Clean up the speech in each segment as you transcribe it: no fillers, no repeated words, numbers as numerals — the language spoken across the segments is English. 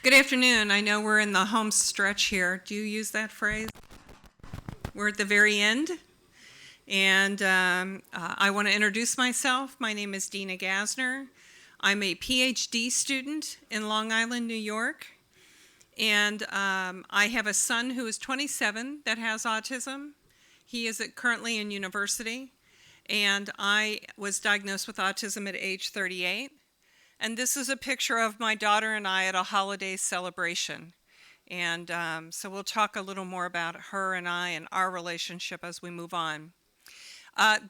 Good afternoon. I know we're in the home stretch here. Do you use that phrase? We're at the very end. And I want to introduce myself. My name is Dina Gasснер. I'm a PhD student in Long Island, New York. And I have a son who is 27 that has autism. He is currently in university. And I was diagnosed with autism at age 38. And this is a picture of my daughter and I at a holiday celebration. And so we'll talk a little more about her and I and our relationship as we move on.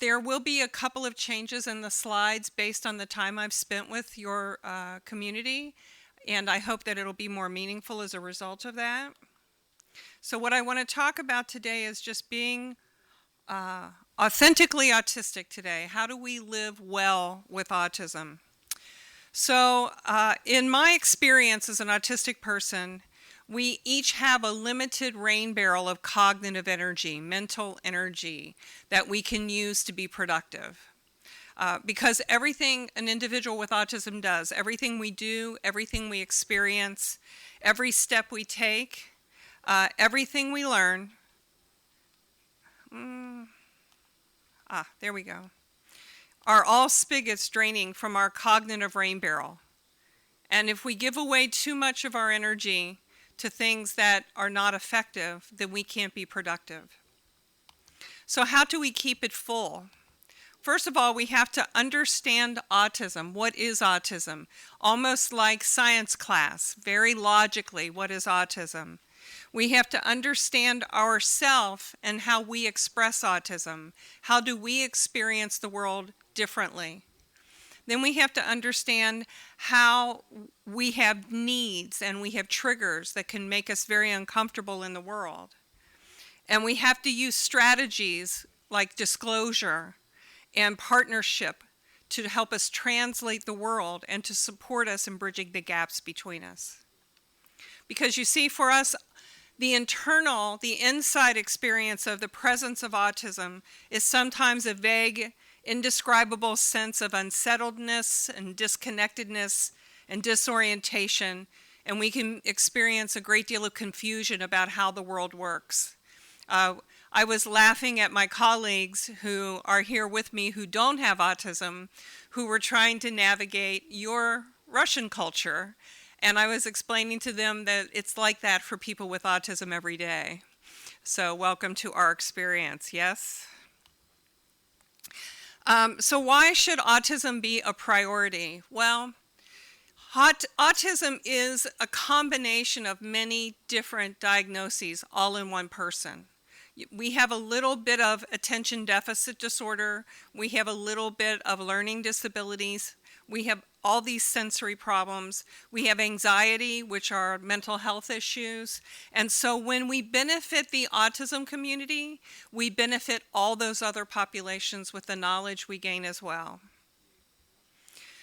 There will be a couple of changes in the slides based on the time I've spent with your community, and I hope that it'll be more meaningful as a result of that. So what I want to talk about today is just being authentically autistic today. How do we live well with autism? So in my experience as an autistic person, we each have a limited rain barrel of cognitive energy, mental energy, that we can use to be productive. Because everything an individual with autism does, everything we do, everything we experience, every step we take, everything we learn, there we go, are all spigots draining from our cognitive rain barrel. And if we give away too much of our energy to things that are not effective, then we can't be productive. So how do we keep it full? First of all, we have to understand autism. What is autism? Almost like science class, very logically, what is autism? We have to understand ourselves and how we express autism. How do we experience the world differently? Then we have to understand how we have needs and we have triggers that can make us very uncomfortable in the world. And we have to use strategies like disclosure and partnership to help us translate the world and to support us in bridging the gaps between us. Because you see, for us, the inside experience of the presence of autism is sometimes a vague, indescribable sense of unsettledness and disconnectedness and disorientation, and we can experience a great deal of confusion about how the world works. I was laughing at my colleagues who are here with me who don't have autism, who were trying to navigate your Russian culture, and I was explaining to them that it's like that for people with autism every day. So welcome to our experience, yes? So why should autism be a priority? Well, autism is a combination of many different diagnoses all in one person. We have a little bit of attention deficit disorder. We have a little bit of learning disabilities. We have all these sensory problems. We have anxiety, which are mental health issues. And so when we benefit the autism community, we benefit all those other populations with the knowledge we gain as well.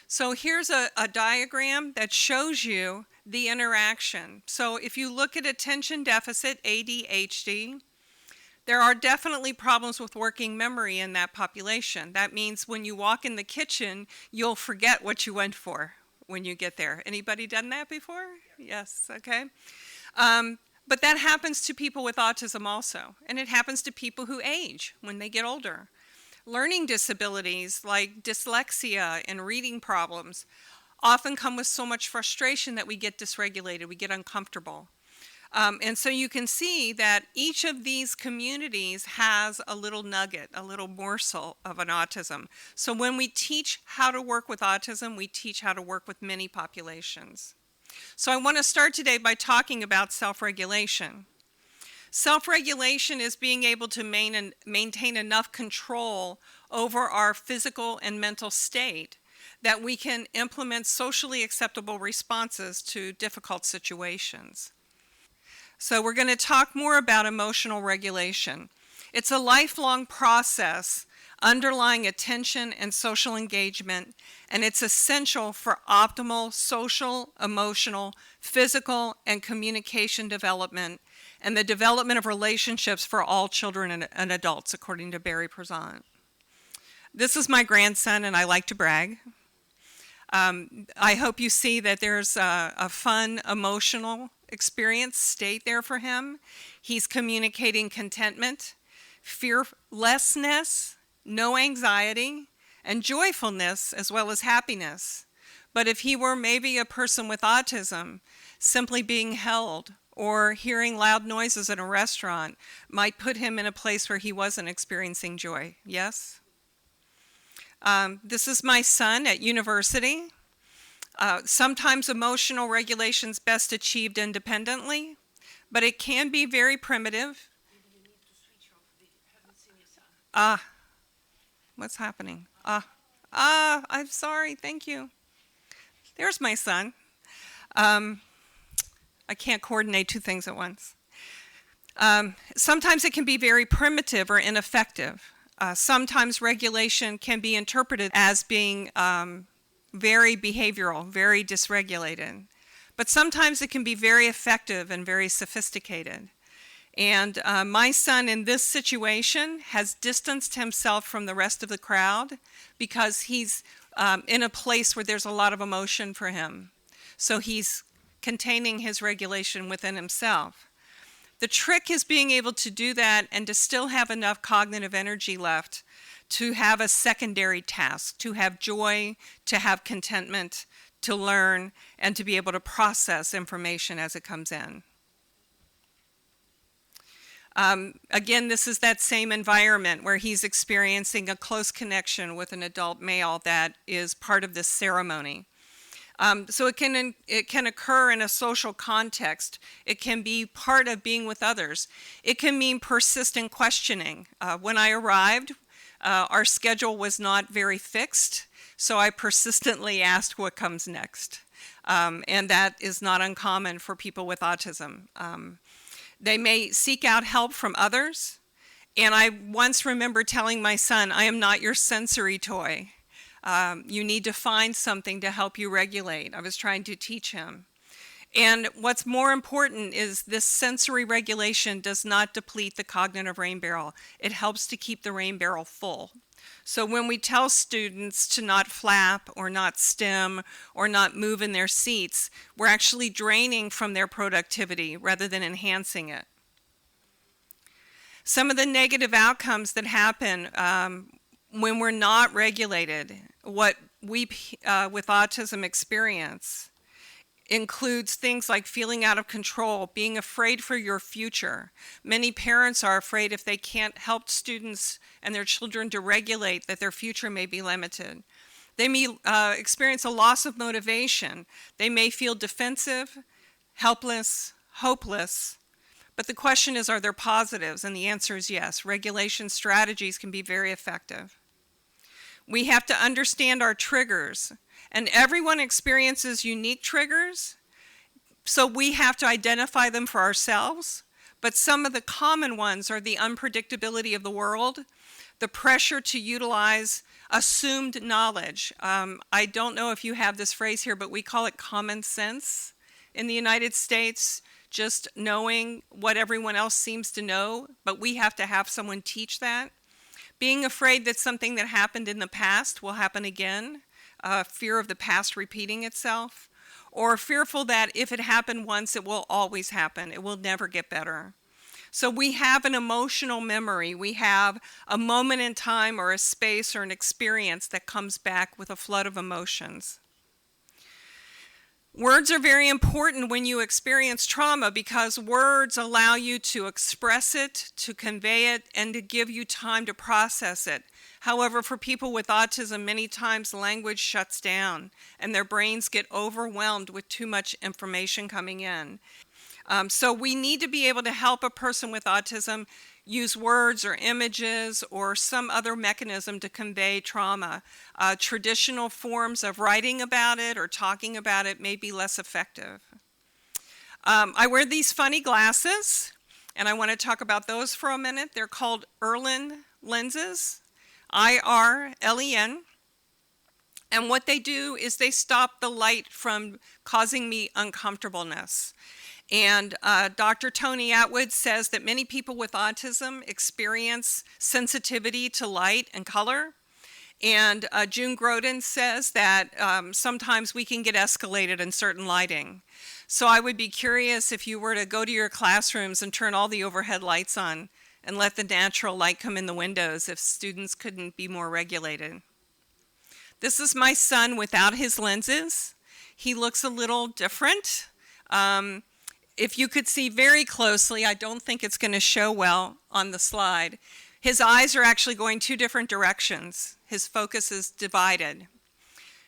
So here's a diagram that shows you the interaction. So if you look at attention deficit, ADHD, there are definitely problems with working memory in that population. That means when you walk in the kitchen, you'll forget what you went for when you get there. Anybody done that before? Yes, okay. But that happens to people with autism also, and it happens to people who age when they get older. Learning disabilities like dyslexia and reading problems often come with so much frustration that we get dysregulated, we get uncomfortable. And so you can see that each of these communities has a little nugget, a little morsel of an autism. So when we teach how to work with autism, we teach how to work with many populations. So I want to start today by talking about self-regulation. Self-regulation is being able to maintain enough control over our physical and mental state that we can implement socially acceptable responses to difficult situations. So we're going to talk more about emotional regulation. It's a lifelong process underlying attention and social engagement, and it's essential for optimal social, emotional, physical, and communication development, and the development of relationships for all children and adults, according to Barry Prezant. This is my grandson, and I like to brag. I hope you see that there's a fun, emotional experience state there for him. He's communicating contentment, fearlessness, no anxiety, and joyfulness as well as happiness. But if he were maybe a person with autism, simply being held or hearing loud noises in a restaurant might put him in a place where he wasn't experiencing joy. Yes? This is my son at university. Sometimes emotional regulation is best achieved independently, but it can be very primitive. What's happening? I'm sorry, thank you. There's my son. I can't coordinate two things at once. Sometimes it can be very primitive or ineffective. Sometimes regulation can be interpreted as being very behavioral, very dysregulated. But sometimes it can be very effective and very sophisticated. And my son in this situation has distanced himself from the rest of the crowd because he's in a place where there's a lot of emotion for him. So he's containing his regulation within himself. The trick is being able to do that and to still have enough cognitive energy left to have a secondary task, to have joy, to have contentment, to learn, and to be able to process information as it comes in. Again, this is that same environment where he's experiencing a close connection with an adult male that is part of this ceremony. So it can occur in a social context. It can be part of being with others. It can mean persistent questioning. When I arrived, our schedule was not very fixed, so I persistently asked what comes next. And that is not uncommon for people with autism. They may seek out help from others. And I once remember telling my son, I am not your sensory toy. You need to find something to help you regulate. I was trying to teach him. And what's more important is this sensory regulation does not deplete the cognitive rain barrel. It helps to keep the rain barrel full. So when we tell students to not flap or not stim or not move in their seats, we're actually draining from their productivity rather than enhancing it. Some of the negative outcomes that happen when we're not regulated, what we with autism experience includes things like feeling out of control, being afraid for your future. Many parents are afraid if they can't help students and their children to regulate that their future may be limited. They may experience a loss of motivation. They may feel defensive, helpless, hopeless. But the question is, are there positives? And the answer is yes. Regulation strategies can be very effective. We have to understand our triggers, and everyone experiences unique triggers, so we have to identify them for ourselves. But some of the common ones are the unpredictability of the world, the pressure to utilize assumed knowledge. I don't know if you have this phrase here, but we call it common sense in the United States, just knowing what everyone else seems to know, but we have to have someone teach that. Being afraid that something that happened in the past will happen again, fear of the past repeating itself, or fearful that if it happened once, it will always happen. It will never get better. So we have an emotional memory. We have a moment in time or a space or an experience that comes back with a flood of emotions. Words are very important when you experience trauma because words allow you to express it, to convey it, and to give you time to process it. However, for people with autism, many times language shuts down and their brains get overwhelmed with too much information coming in. So we need to be able to help a person with autism use words or images or some other mechanism to convey trauma. Traditional forms of writing about it or talking about it may be less effective. I wear these funny glasses, and I want to talk about those for a minute. They're called Irlen lenses, I-R-L-E-N. And what they do is they stop the light from causing me uncomfortableness. And Dr. Tony Atwood says that many people with autism experience sensitivity to light and color. And June Groden says that sometimes we can get escalated in certain lighting. So I would be curious if you were to go to your classrooms and turn all the overhead lights on and let the natural light come in the windows, if students couldn't be more regulated. This is my son without his lenses. He looks a little different. If you could see very closely, I don't think it's going to show well on the slide. His eyes are actually going two different directions. His focus is divided.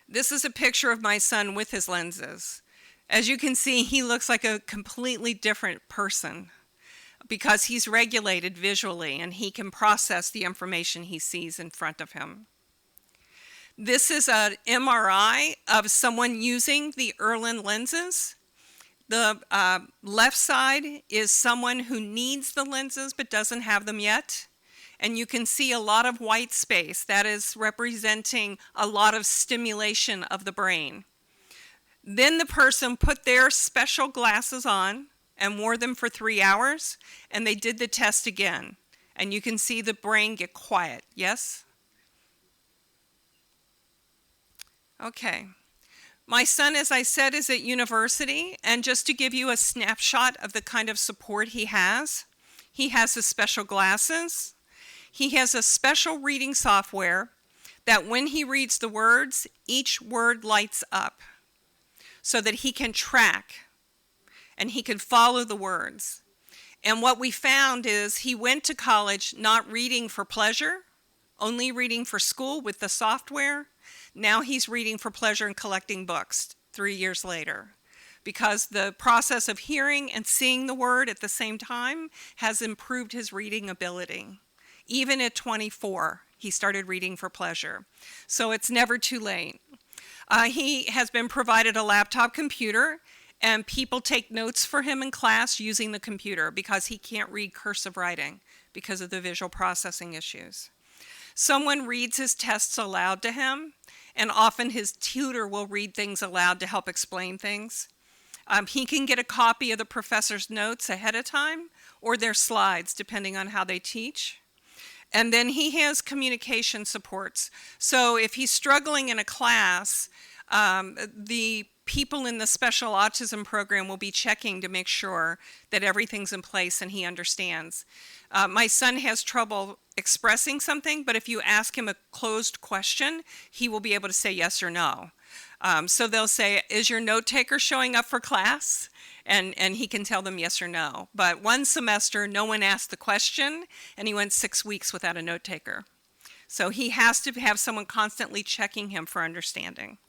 This is a picture of my son with his lenses. As you can see, he looks like a completely different person because he's regulated visually and he can process the information he sees in front of him. This is an MRI of someone using the Erlen lenses. The left side is someone who needs the lenses but doesn't have them yet. And you can see a lot of white space. That is representing a lot of stimulation of the brain. Then the person put their special glasses on and wore them for 3 hours, and they did the test again. And you can see the brain get quiet. Yes? Okay. My son, as I said, is at university, and just to give you a snapshot of the kind of support he has his special glasses. He has a special reading software that when he reads the words, each word lights up so that he can track and he can follow the words. And what we found is he went to college not reading for pleasure, only reading for school with the software. Now he's reading for pleasure and collecting books 3 years later, because the process of hearing and seeing the word at the same time has improved his reading ability. Even at 24, he started reading for pleasure. So it's never too late. He has been provided a laptop computer, and people take notes for him in class using the computer because he can't read cursive writing because of the visual processing issues. Someone reads his tests aloud to him, and often his tutor will read things aloud to help explain things. He can get a copy of the professor's notes ahead of time or their slides, depending on how they teach. And then he has communication supports. So if he's struggling in a class, the people in the special autism program will be checking to make sure that everything's in place and he understands. My son has trouble expressing something, but if you ask him a closed question, he will be able to say yes or no. So they'll say, is your note taker showing up for class? And he can tell them yes or no. But one semester, no one asked the question, and he went 6 weeks without a note taker. So he has to have someone constantly checking him for understanding.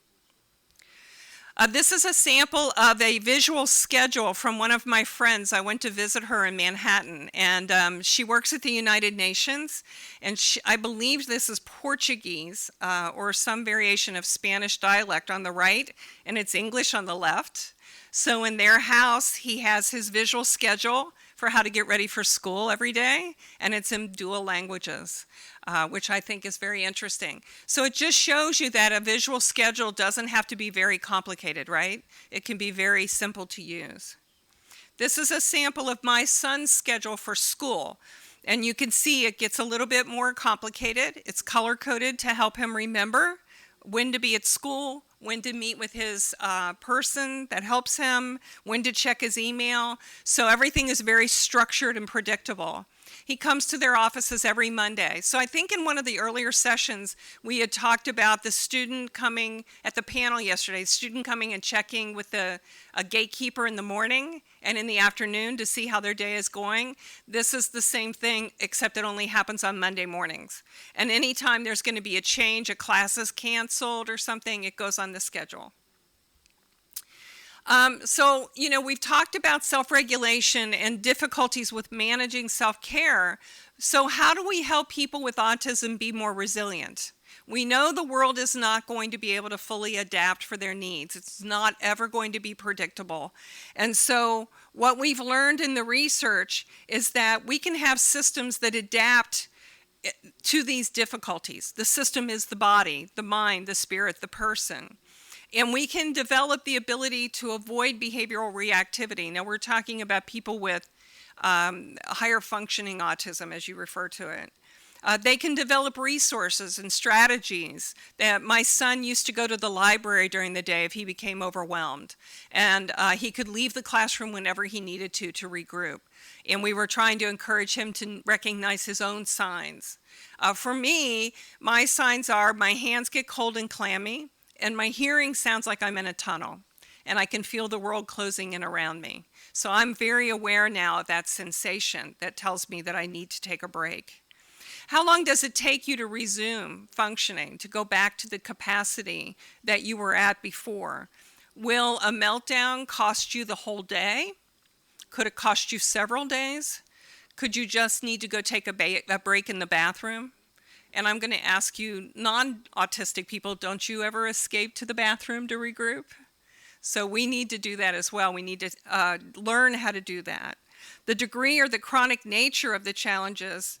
This is a sample of a visual schedule from one of my friends. I went to visit her in Manhattan, and she works at the United Nations, and I believe this is Portuguese or some variation of Spanish dialect on the right, and it's English on the left. So in their house, he has his visual schedule for how to get ready for school every day, and it's in dual languages, which I think is very interesting. So it just shows you that a visual schedule doesn't have to be very complicated, right? It can be very simple to use. This is a sample of my son's schedule for school, and you can see it gets a little bit more complicated. It's color-coded to help him remember when to be at school, when to meet with his person that helps him, when to check his email. So everything is very structured and predictable. He comes to their offices every Monday. So I think in one of the earlier sessions, we had talked about the student coming at the panel yesterday, the student coming and checking with a gatekeeper in the morning and in the afternoon to see how their day is going. This is the same thing, except it only happens on Monday mornings. And anytime there's going to be a change, a class is canceled or something, it goes on the schedule. So, we've talked about self-regulation and difficulties with managing self-care. So how do we help people with autism be more resilient? We know the world is not going to be able to fully adapt for their needs. It's not ever going to be predictable. And so what we've learned in the research is that we can have systems that adapt to these difficulties. The system is the body, the mind, the spirit, the person. And we can develop the ability to avoid behavioral reactivity. Now, we're talking about people with higher functioning autism, as you refer to it. They can develop resources and strategies. My son used to go to the library during the day if he became overwhelmed, and he could leave the classroom whenever he needed to regroup. And we were trying to encourage him to recognize his own signs. For me, my signs are my hands get cold and clammy, and my hearing sounds like I'm in a tunnel, and I can feel the world closing in around me. So I'm very aware now of that sensation that tells me that I need to take a break. How long does it take you to resume functioning, to go back to the capacity that you were at before? Will a meltdown cost you the whole day? Could it cost you several days? Could you just need to go take a break in the bathroom? And I'm going to ask you, non-autistic people, don't you ever escape to the bathroom to regroup? So we need to do that as well. We need to learn how to do that. The degree or the chronic nature of the challenges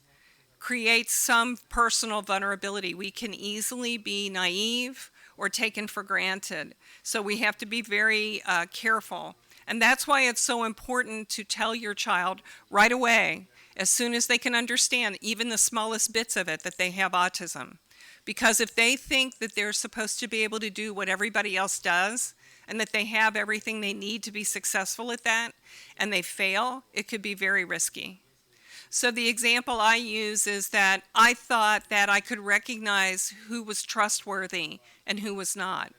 creates some personal vulnerability. We can easily be naive or taken for granted. So we have to be very careful. And that's why it's so important to tell your child right away, as soon as they can understand even the smallest bits of it, that they have autism. Because if they think that they're supposed to be able to do what everybody else does, and that they have everything they need to be successful at that, and they fail, it could be very risky. So the example I use is that I thought that I could recognize who was trustworthy and who was not,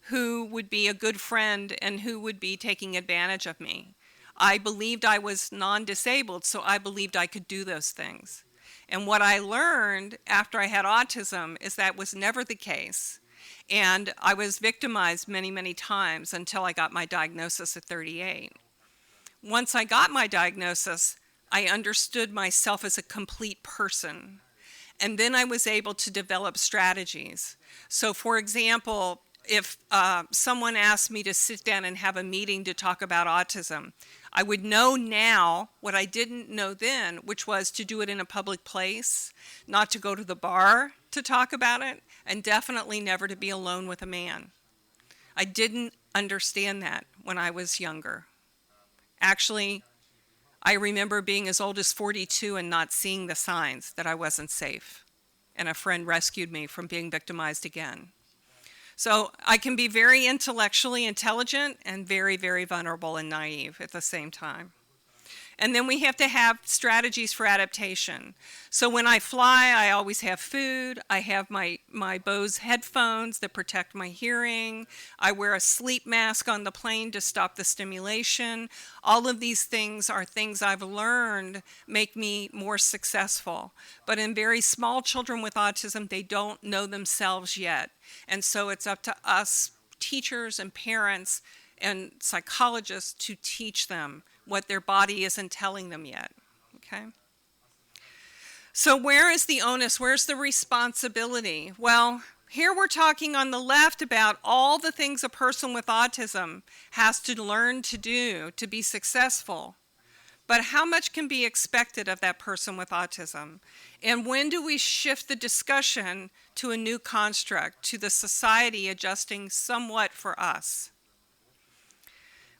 who would be a good friend and who would be taking advantage of me. I believed I was non-disabled, so I believed I could do those things. And what I learned after I had autism is that was never the case. And I was victimized many, many times until I got my diagnosis at 38. Once I got my diagnosis, I understood myself as a complete person. And then I was able to develop strategies. So for example, if someone asked me to sit down and have a meeting to talk about autism, I would know now what I didn't know then, which was to do it in a public place, not to go to the bar to talk about it, and definitely never to be alone with a man. I didn't understand that when I was younger. Actually, I remember being as old as 42 and not seeing the signs that I wasn't safe. And a friend rescued me from being victimized again. So I can be very intellectually intelligent and very, very vulnerable and naive at the same time. And then we have to have strategies for adaptation. So when I fly, I always have food. I have my Bose headphones that protect my hearing. I wear a sleep mask on the plane to stop the stimulation. All of these things are things I've learned make me more successful. But in very small children with autism, they don't know themselves yet. And so it's up to us, teachers and parents and psychologists, to teach them what their body isn't telling them yet, okay? So where is the onus? Where's the responsibility? Well, here we're talking on the left about all the things a person with autism has to learn to do to be successful. But how much can be expected of that person with autism? And when do we shift the discussion to a new construct, to the society adjusting somewhat for us?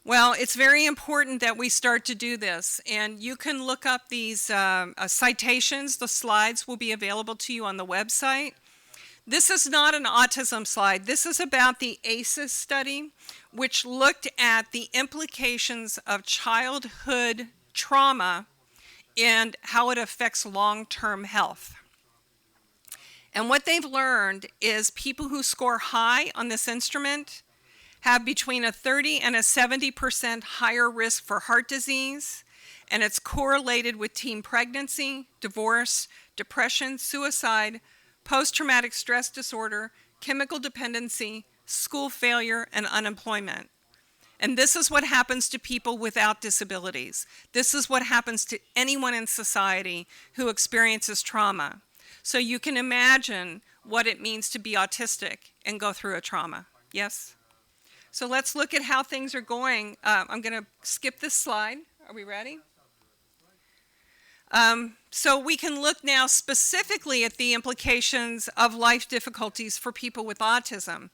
Well, it's very important that we start to do this, and you can look up these citations. The slides will be available to you on the website. This is not an autism slide. This is about the ACEs study, which looked at the implications of childhood trauma and how it affects long-term health. And what they've learned is people who score high on this instrument have between a 30 and a 70% higher risk for heart disease, and it's correlated with teen pregnancy, divorce, depression, suicide, post-traumatic stress disorder, chemical dependency, school failure, and unemployment. And this is what happens to people without disabilities. This is what happens to anyone in society who experiences trauma. So you can imagine what it means to be autistic and go through a trauma. Yes? So let's look at how things are going. I'm going to skip this slide. Are we ready? So we can look now specifically at the implications of life difficulties for people with autism.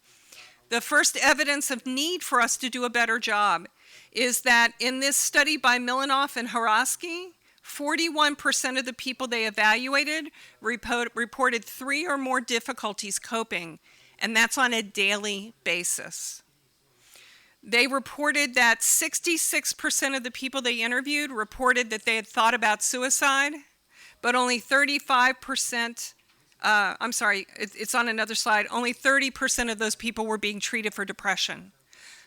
The first evidence of need for us to do a better job is that in this study by Milanoff and Haraski 41% of the people they evaluated reported 3 or more difficulties coping, and that's on a daily basis. They reported that 66% of the people they interviewed reported that they had thought about suicide, but only 35%, it's on another slide, only 30% of those people were being treated for depression.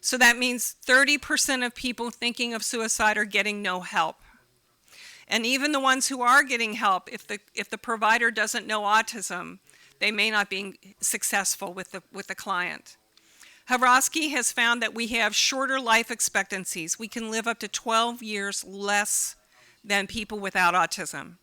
So that means 30% of people thinking of suicide are getting no help. And even the ones who are getting help, if the provider doesn't know autism, they may not be successful with the client. Hrosky has found that we have shorter life expectancies. We can live up to 12 years less than people without autism.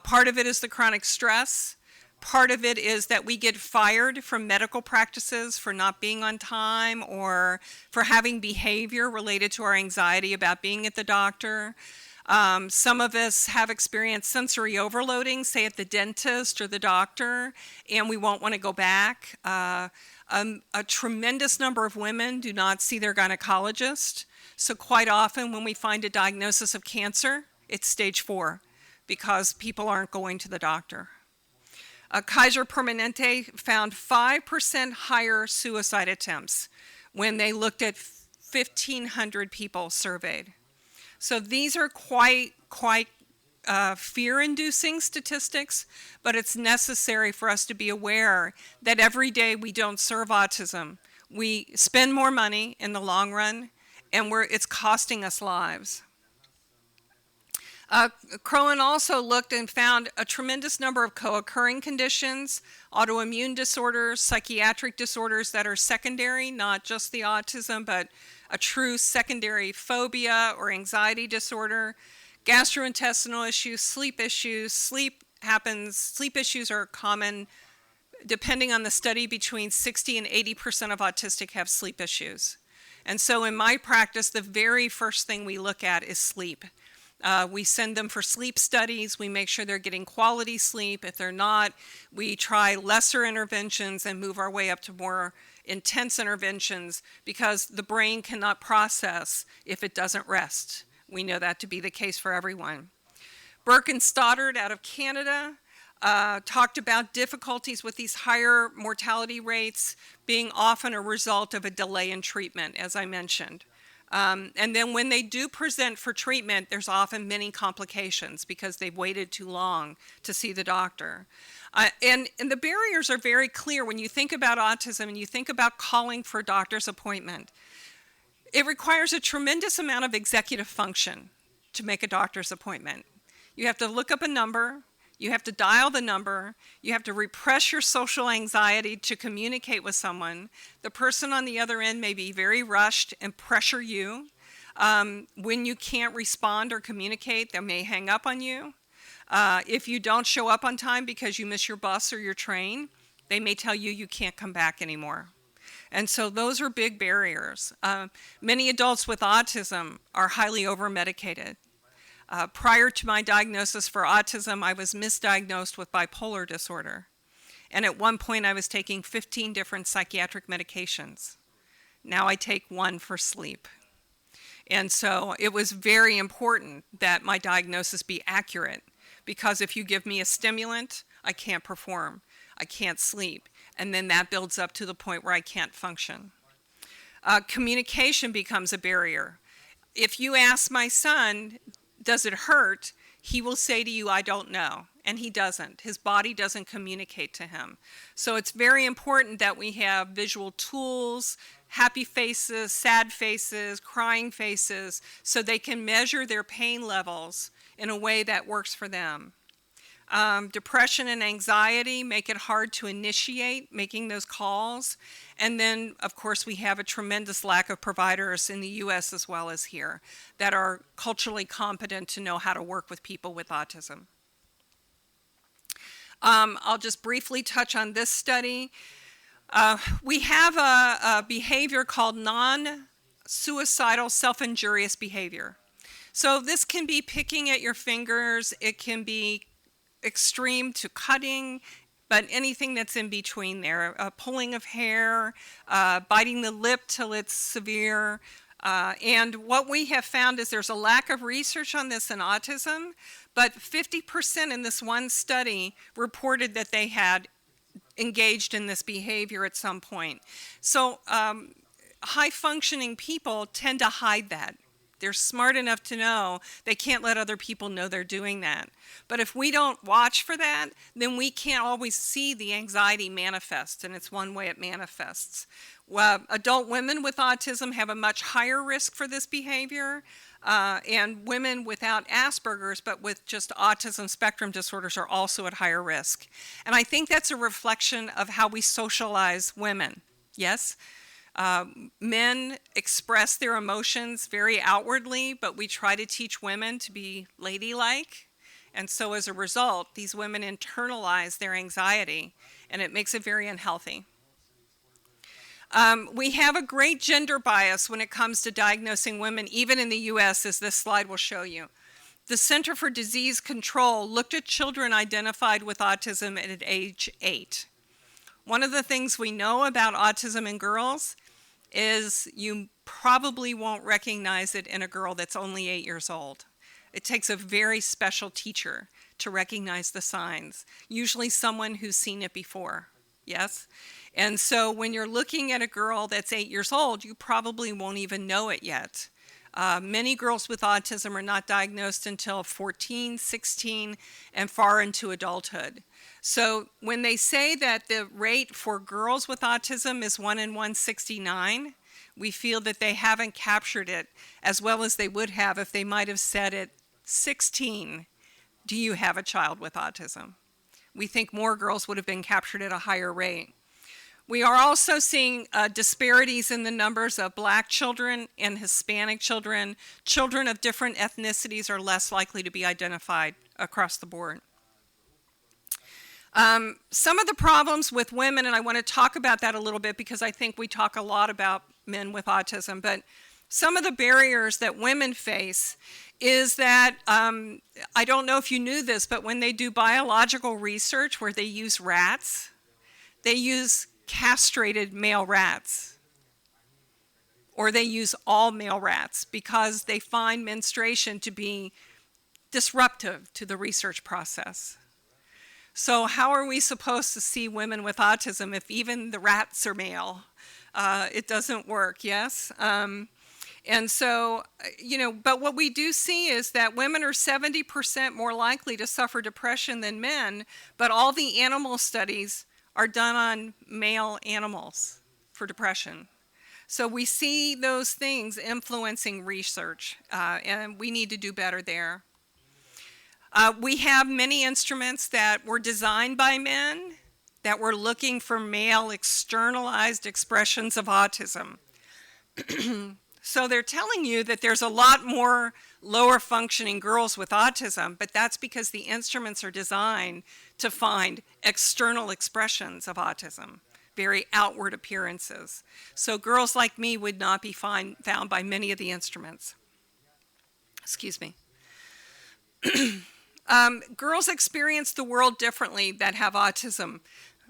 Part of it is the chronic stress. Part of it is that we get fired from medical practices for not being on time or for having behavior related to our anxiety about being at the doctor. Some of us have experienced sensory overloading, say at the dentist or the doctor, and we won't want to go back. A tremendous number of women do not see their gynecologist. So quite often when we find a diagnosis of cancer, it's stage 4 because people aren't going to the doctor. Kaiser Permanente found 5% higher suicide attempts when they looked at 1,500 people surveyed. So these are quite fear-inducing statistics, but it's necessary for us to be aware that every day we don't serve autism. We spend more money in the long run, and it's costing us lives. Crowan also looked and found a tremendous number of co-occurring conditions, autoimmune disorders, psychiatric disorders that are secondary, not just the autism, but a true secondary phobia or anxiety disorder, gastrointestinal issues, sleep issues. Sleep issues are common. Depending on the study, between 60 and 80% of autistic have sleep issues. And so in my practice, the very first thing we look at is sleep. We send them for sleep studies. We make sure they're getting quality sleep. If they're not, we try lesser interventions and move our way up to more intense interventions because the brain cannot process if it doesn't rest. We know that to be the case for everyone. Burke and Stoddard out of Canada talked about difficulties with these higher mortality rates being often a result of a delay in treatment, as I mentioned. And then when they do present for treatment, there's often many complications because they've waited too long to see the doctor. And the barriers are very clear when you think about autism and you think about calling for a doctor's appointment. It requires a tremendous amount of executive function to make a doctor's appointment. You have to look up a number, you have to dial the number, you have to repress your social anxiety to communicate with someone. The person on the other end may be very rushed and pressure you. When you can't respond or communicate, they may hang up on you. If you don't show up on time because you miss your bus or your train, they may tell you you can't come back anymore. And so those are big barriers. Many adults with autism are highly over-medicated. Prior to my diagnosis for autism, I was misdiagnosed with bipolar disorder. And at one point, I was taking 15 different psychiatric medications. Now I take one for sleep. And so it was very important that my diagnosis be accurate, because if you give me a stimulant, I can't perform, I can't sleep, and then that builds up to the point where I can't function. Communication becomes a barrier. If you ask my son, does it hurt? He will say to you, I don't know. And he doesn't. His body doesn't communicate to him. So it's very important that we have visual tools, happy faces, sad faces, crying faces, so they can measure their pain levels in a way that works for them. Depression and anxiety make it hard to initiate making those calls. And then, of course, we have a tremendous lack of providers in the U.S. as well as here that are culturally competent to know how to work with people with autism. I'll just briefly touch on this study. We have a behavior called non-suicidal self-injurious behavior. So this can be picking at your fingers, it can be extreme to cutting, but anything that's in between there, pulling of hair, biting the lip till it's severe, And what we have found is there's a lack of research on this in autism, but 50% in this one study reported that they had engaged in this behavior at some point. So high-functioning people tend to hide that. They're smart enough to know they can't let other people know they're doing that. But if we don't watch for that, then we can't always see the anxiety manifest, and it's one way it manifests. Well, adult women with autism have a much higher risk for this behavior, and women without Asperger's but with just autism spectrum disorders are also at higher risk. And I think that's a reflection of how we socialize women. Yes? Men express their emotions very outwardly, but we try to teach women to be ladylike. And so as a result, these women internalize their anxiety, and it makes it very unhealthy. We have a great gender bias when it comes to diagnosing women, even in the US, as this slide will show you. The Center for Disease Control looked at children identified with autism at age 8. One of the things we know about autism in girls is you probably won't recognize it in a girl that's only 8 years old. It takes a very special teacher to recognize the signs, usually someone who's seen it before, yes? And so when you're looking at a girl that's 8 years old, you probably won't even know it yet. Many girls with autism are not diagnosed until 14, 16, and far into adulthood. So when they say that the rate for girls with autism is 1 in 169, we feel that they haven't captured it as well as they would have if they might have said at 16, do you have a child with autism? We think more girls would have been captured at a higher rate. We are also seeing disparities in the numbers of Black children and Hispanic children. Children of different ethnicities are less likely to be identified across the board. Some of the problems with women, and I want to talk about that a little bit because I think we talk a lot about men with autism, but some of the barriers that women face is that, I don't know if you knew this, but when they do biological research where they use rats, they use castrated male rats, or they use all male rats because they find menstruation to be disruptive to the research process. So how are we supposed to see women with autism if even the rats are male? It doesn't work, yes? And so, but what we do see is that women are 70% more likely to suffer depression than men, but all the animal studies are done on male animals for depression. So we see those things influencing research, and we need to do better there. We have many instruments that were designed by men that were looking for male externalized expressions of autism. So they're telling you that there's a lot more lower functioning girls with autism, but that's because the instruments are designed to find external expressions of autism, very outward appearances. So girls like me would not be found by many of the instruments. Excuse me. Girls experience the world differently that have autism.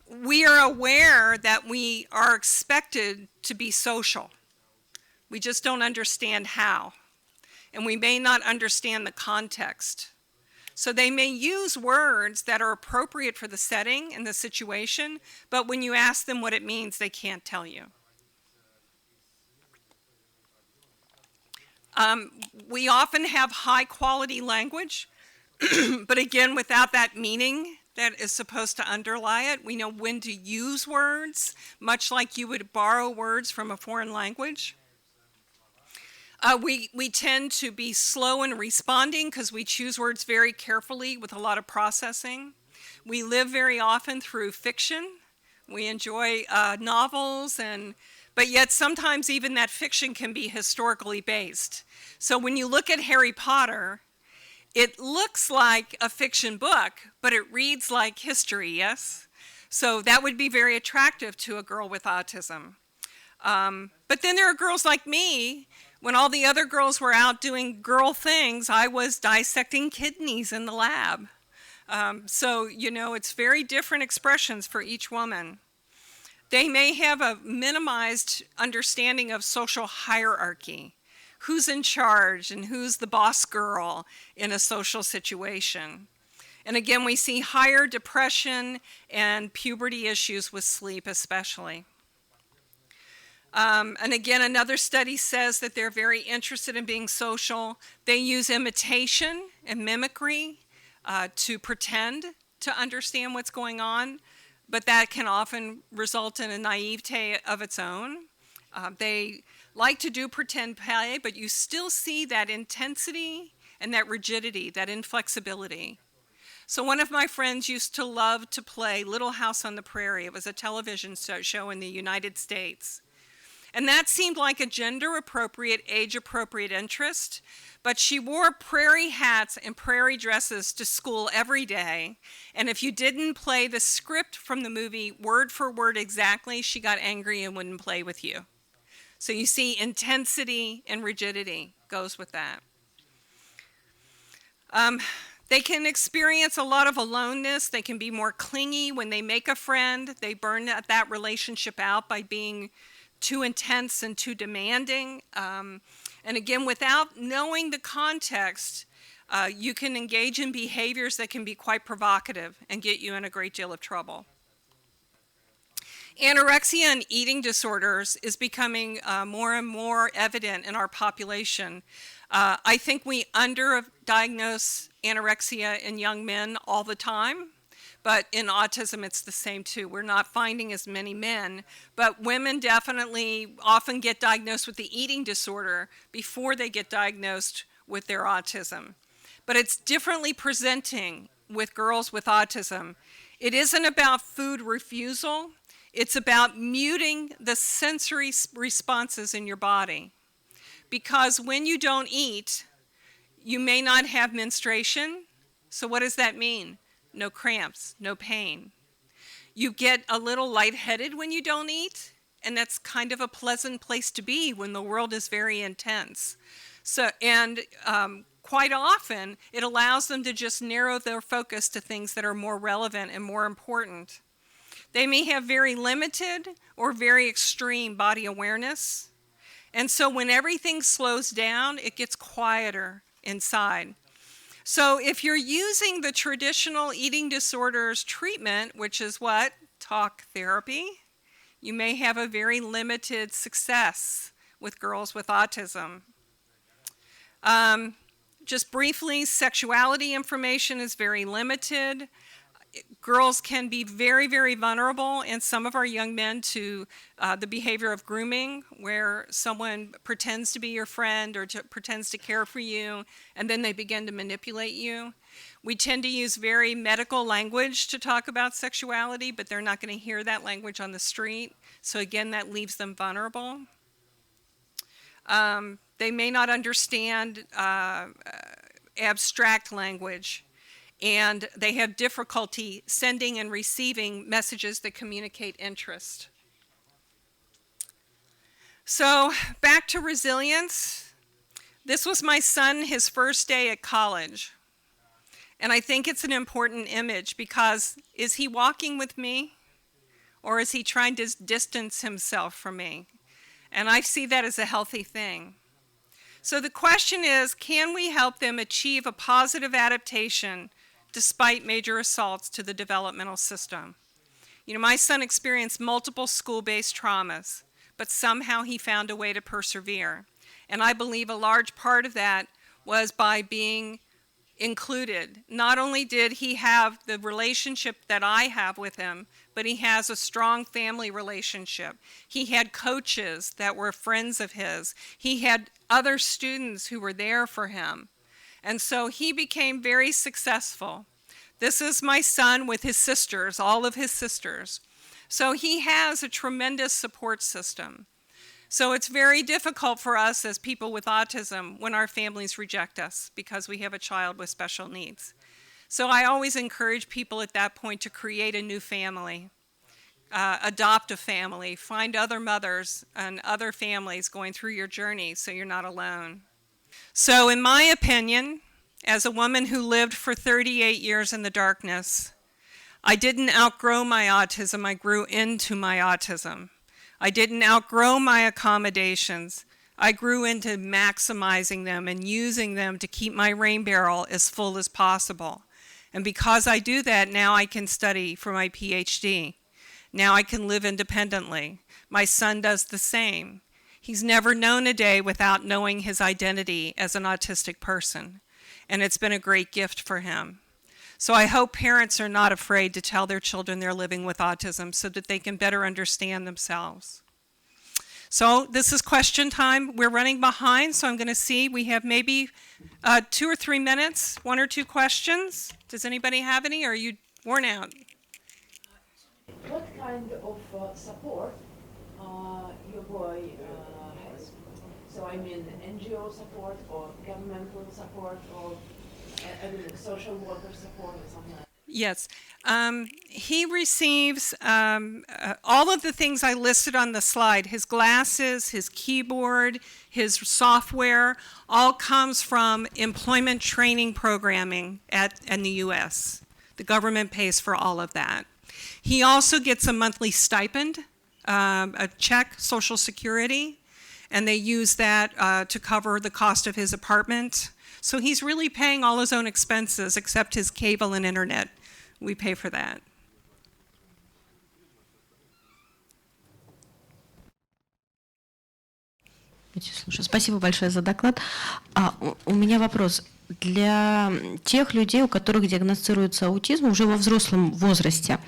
We are aware that we are expected to be social. We just don't understand how. And we may not understand the context. So they may use words that are appropriate for the setting and the situation, but when you ask them what it means, they can't tell you. We often have high quality language, but again, without that meaning that is supposed to underlie it. We know when to use words, much like you would borrow words from a foreign language. We tend to be slow in responding because we choose words very carefully with a lot of processing. We live very often through fiction. We enjoy novels, but yet sometimes even that fiction can be historically based. So when you look at Harry Potter, it looks like a fiction book, but it reads like history, yes? So that would be very attractive to a girl with autism. But then there are girls like me. When all the other girls were out doing girl things, I was dissecting kidneys in the lab. So, it's very different expressions for each woman. They may have a minimized understanding of social hierarchy. who's in charge and who's the boss girl in a social situation. And again, we see higher depression and puberty issues with sleep especially. And again, another study says that they're very interested in being social. They use imitation and mimicry to pretend to understand what's going on, but that can often result in a naivete of its own. They like to do pretend play, but you still see that intensity and that rigidity, that inflexibility. So one of my friends used to love to play Little House on the Prairie. It was a television show in the United States. And that seemed like a gender-appropriate, age-appropriate interest, but she wore prairie hats and prairie dresses to school every day, and if you didn't play the script from the movie word for word exactly, she got angry and wouldn't play with you. So you see intensity and rigidity goes with that. They can experience a lot of aloneness. They can be more clingy when they make a friend. They burn that relationship out by being too intense and too demanding. And again, without knowing the context, you can engage in behaviors that can be quite provocative and get you in a great deal of trouble. Anorexia and eating disorders is becoming more and more evident in our population. I think we underdiagnose anorexia in young men all the time. But in autism, it's the same too. We're not finding as many men, but women definitely often get diagnosed with the eating disorder before they get diagnosed with their autism. But it's differently presenting with girls with autism. It isn't about food refusal. It's about muting the sensory responses in your body. Because when you don't eat, you may not have menstruation. So what does that mean? No cramps, no pain. You get a little lightheaded when you don't eat, and that's kind of a pleasant place to be when the world is very intense. So, and quite often, it allows them to just narrow their focus to things that are more relevant and more important. They may have very limited or very extreme body awareness, and so when everything slows down, it gets quieter inside. So if you're using the traditional eating disorders treatment, which is what? Talk therapy, you may have a very limited success with girls with autism. Just briefly, sexuality information is very limited. Girls can be very, very vulnerable, and some of our young men to the behavior of grooming, where someone pretends to be your friend or pretends to care for you, and then they begin to manipulate you. We tend to use very medical language to talk about sexuality, but they're not going to hear that language on the street. So again, that leaves them vulnerable. They may not understand abstract language, and they have difficulty sending and receiving messages that communicate interest. So back to resilience. This was my son, his first day at college. And I think it's an important image because is he walking with me or is he trying to distance himself from me? And I see that as a healthy thing. So the question is, can we help them achieve a positive adaptation despite major assaults to the developmental system? You know, my son experienced multiple school-based traumas, but somehow he found a way to persevere. And I believe a large part of that was by being included. Not only did he have the relationship that I have with him, but he has a strong family relationship. He had coaches that were friends of his. He had other students who were there for him. And so he became very successful. This is my son with his sisters, all of his sisters. So he has a tremendous support system. So it's very difficult for us as people with autism when our families reject us because we have a child with special needs. So I always encourage people at that point to create a new family, adopt a family, find other mothers and other families going through your journey so you're not alone. So in my opinion, as a woman who lived for 38 years in the darkness, I didn't outgrow my autism, I grew into my autism. I didn't outgrow my accommodations, I grew into maximizing them and using them to keep my rain barrel as full as possible. And because I do that, now I can study for my PhD. Now I can live independently. My son does the same. He's never known a day without knowing his identity as an autistic person. And it's been a great gift for him. So I hope parents are not afraid to tell their children they're living with autism so that they can better understand themselves. So this is question time. We're running behind, so I'm going to see. We have maybe 2 or 3 minutes, 1 or 2 questions. Does anybody have any, or are you worn out? What kind of support your boy has? So I mean NGO support or governmental support or social worker support or something like that? Yes. He receives all of the things I listed on the slide. His glasses, his keyboard, his software, all comes from employment training programming in the U.S. The government pays for all of that. He also gets a monthly stipend, a check, Social Security, and they use that to cover the cost of his apartment. So he's really paying all his own expenses except his cable and internet. We pay for that. Спасибо большое за доклад. У меня вопрос. Для тех людей, у которых диагностируется аутизм уже во взрослом возрасте,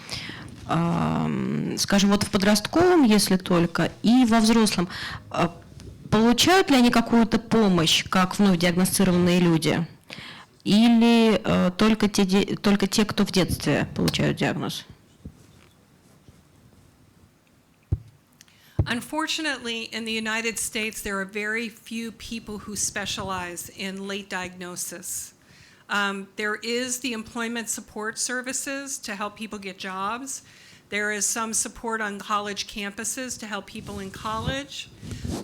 скажем, вот в подростковом, если только, и во взрослом, получают ли они какую-то помощь, как вновь диагностированные люди? Или только те, кто в детстве получают диагноз? Unfortunately, in the United States, there are very few people who specialize in late diagnosis. There is the employment support services to help people get jobs. There is some support on college campuses to help people in college.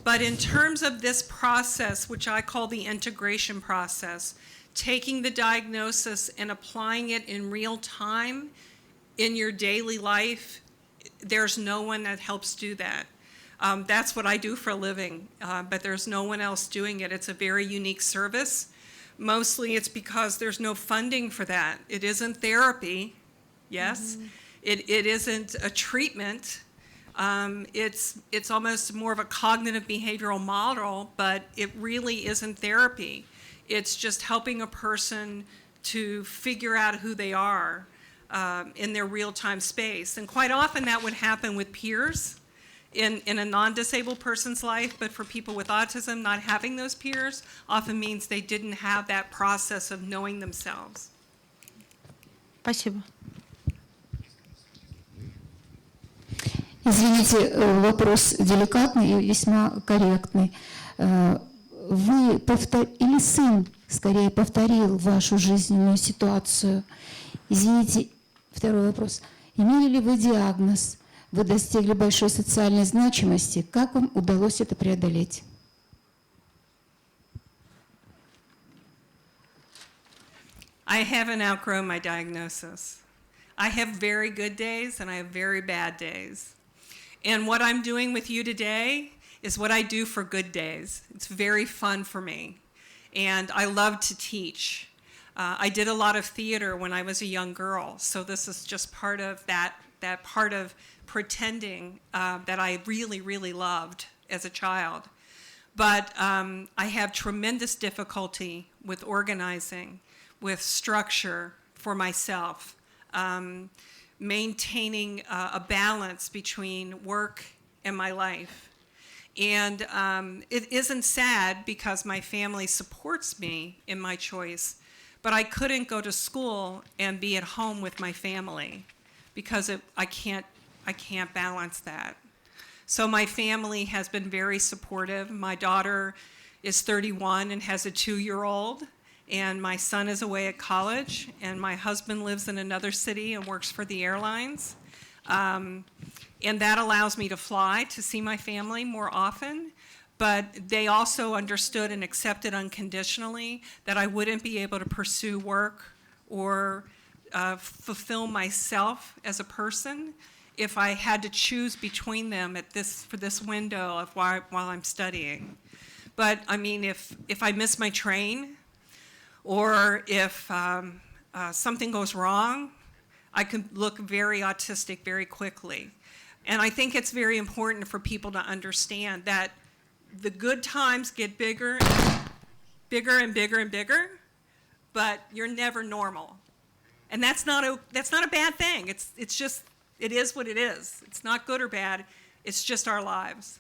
But in terms of this process, which I call the integration process, taking the diagnosis and applying it in real time in your daily life, there's no one that helps do that. That's what I do for a living, but there's no one else doing it. It's a very unique service. Mostly it's because there's no funding for that. It isn't therapy, yes. Mm-hmm. It isn't a treatment. It's almost more of a cognitive behavioral model, but it really isn't therapy. It's just helping a person to figure out who they are in their real-time space. And quite often that would happen with peers in a non-disabled person's life, but for people with autism, not having those peers often means they didn't have that process of knowing themselves. Спасибо. Извините, вопрос деликатный и весьма корректный. Вы или сын скорее повторил вашу жизненную ситуацию? Извините, второй вопрос. Имели ли вы диагноз? Вы достигли большой социальной значимости. Как вам удалось это преодолеть? I haven't outgrown my diagnosis. I have very good days and I have very bad days. And what I'm doing with you today is what I do for good days. It's very fun for me. And I love to teach. I did a lot of theater when I was a young girl, so this is just part of that part of pretending that I really, really loved as a child. But I have tremendous difficulty with organizing, with structure for myself, maintaining a balance between work and my life. And it isn't sad because my family supports me in my choice, but I couldn't go to school and be at home with my family because I can't balance that. So my family has been very supportive. My daughter is 31 and has a 2-year-old, and my son is away at college, and my husband lives in another city and works for the airlines. And that allows me to fly to see my family more often, but they also understood and accepted unconditionally that I wouldn't be able to pursue work or fulfill myself as a person if I had to choose between them for this window of while I'm studying. But I mean, if I miss my train, or if something goes wrong, I can look very autistic very quickly. And I think it's very important for people to understand that the good times get bigger and bigger and bigger and bigger, but you're never normal. And that's not a bad thing. It's just, it is what it is. It's not good or bad. It's just our lives.